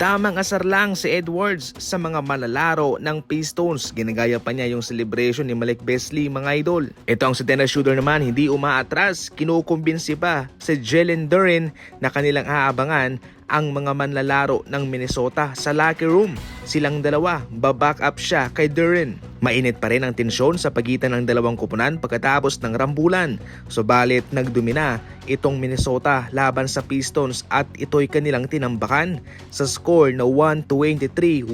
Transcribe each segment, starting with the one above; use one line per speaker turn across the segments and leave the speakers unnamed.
Tamang asar lang si Edwards sa mga manlalaro ng Pistons. Ginagaya pa niya yung celebration ni Malik Beasley, mga idol. Ito ang si Dennis Schroeder naman, hindi umaatras. Kinukumbinsi pa si Jalen Duren na kanilang aabangan ang mga manlalaro ng Minnesota sa locker room. Silang dalawa, baback up siya kay Duren. Mainit pa rin ang tensyon sa pagitan ng dalawang kupunan pagkatapos ng rambulan. Subalit nagdumi na itong Minnesota laban sa Pistons at ito'y kanilang tinambakan sa score na 123-104.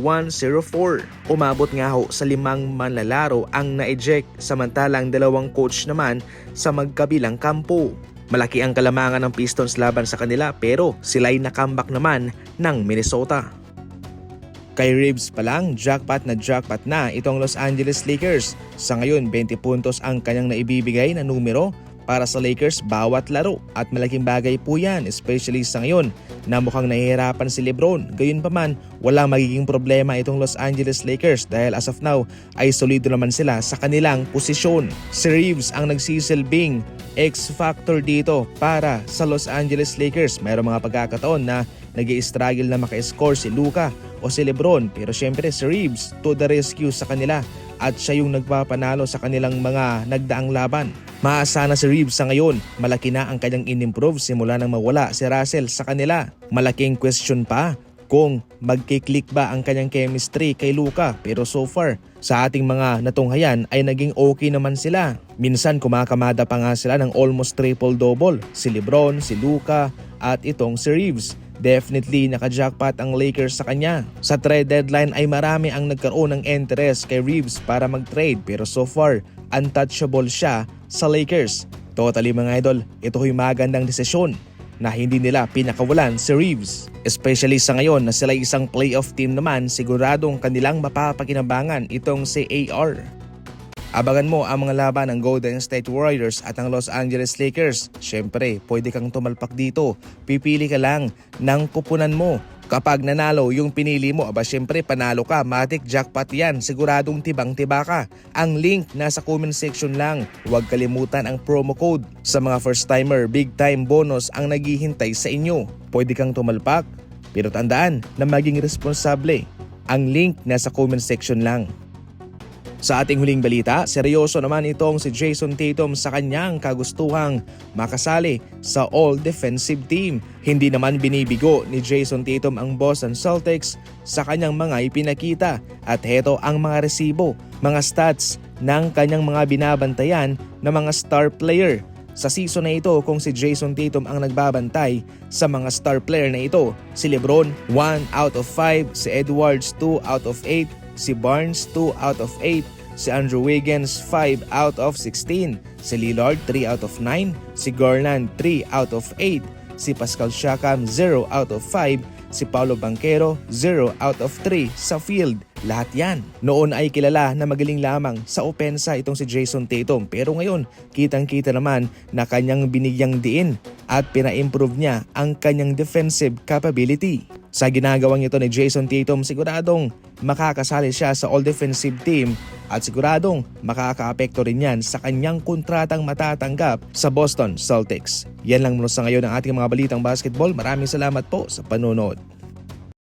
Umabot nga ho sa 5 manlalaro ang na-eject, samantalang 2 coach naman sa magkabilang kampo. Malaki ang kalamangan ng Pistons laban sa kanila pero sila'y nakambak naman ng Minnesota. Kay Reeves pa lang, jackpot na itong Los Angeles Lakers. Sa ngayon, 20 puntos ang kanyang naibibigay na numero para sa Lakers bawat laro at malaking bagay po yan, especially sa ngayon na mukhang nahihirapan si LeBron. Gayunpaman, walang magiging problema itong Los Angeles Lakers dahil as of now ay solido naman sila sa kanilang posisyon. Si Reeves ang nagsisilbing X-factor dito para sa Los Angeles Lakers. Mayroong mga pagkakataon na nag-i-struggle na maka-score si Luka o si LeBron, pero syempre si Reeves to the rescue sa kanila at siya yung nagpapanalo sa kanilang mga nagdaang laban. Maasa na si Reeves sa ngayon, malaki na ang kanyang in-improve simula nang mawala si Russell sa kanila. Malaking question pa kung magkiklik ba ang kanyang chemistry kay Luka, pero so far sa ating mga natunghayan ay naging okay naman sila. Minsan kumakamada pa nga sila ng almost triple-double, si LeBron, si Luka at itong si Reeves. Definitely naka-jackpot ang Lakers sa kanya. Sa trade deadline ay marami ang nagkaroon ng interest kay Reeves para mag-trade pero so far untouchable siya sa Lakers. Totally mga idol, ito ay magandang desisyon na hindi nila pinakawalan si Reeves. Especially sa ngayon na sila isang playoff team naman, siguradong kanilang mapapakinabangan itong si AR. Abangan mo ang mga laban ng Golden State Warriors at ng Los Angeles Lakers. Syempre, pwede kang tumalpak dito. Pipili ka lang ng kupunan mo. Kapag nanalo yung pinili mo, syempre panalo ka, matik jackpot yan, siguradong tibang-tiba ka. Ang link nasa comment section lang. Huwag kalimutan ang promo code. Sa mga first timer, big time bonus ang naghihintay sa inyo. Pwede kang tumalpak, pero tandaan na maging responsable. Ang link nasa comment section lang. Sa ating huling balita, seryoso naman itong si Jason Tatum sa kanyang kagustuhang makasali sa All-Defensive Team. Hindi naman binibigo ni Jason Tatum ang Boston Celtics sa kanyang mga ipinakita. At heto ang mga resibo, mga stats ng kanyang mga binabantayan na mga star player. Sa season na ito, kung si Jason Tatum ang nagbabantay sa mga star player na ito, si LeBron 1 out of 5, si Edwards 2 out of 8, si Barnes 2 out of 8, si Andrew Wiggins 5 out of 16, si Lillard 3 out of 9, si Garland 3 out of 8, si Pascal Siakam 0 out of 5, si Paolo Banchero 0 out of 3 sa field. Lahat yan. Noon ay kilala na magaling lamang sa opensa itong si Jason Tatum, pero ngayon kitang-kita naman na kanyang binigyang diin at pina-improve niya ang kanyang defensive capability. Sa ginagawang ito ni Jason Tatum, siguradong makakasali siya sa All-Defensive Team at siguradong makakaapekto rin yan sa kanyang kontratang matatanggap sa Boston Celtics. Yan lang muna sa ngayon ang ating mga balitang basketball. Maraming salamat po sa panonood.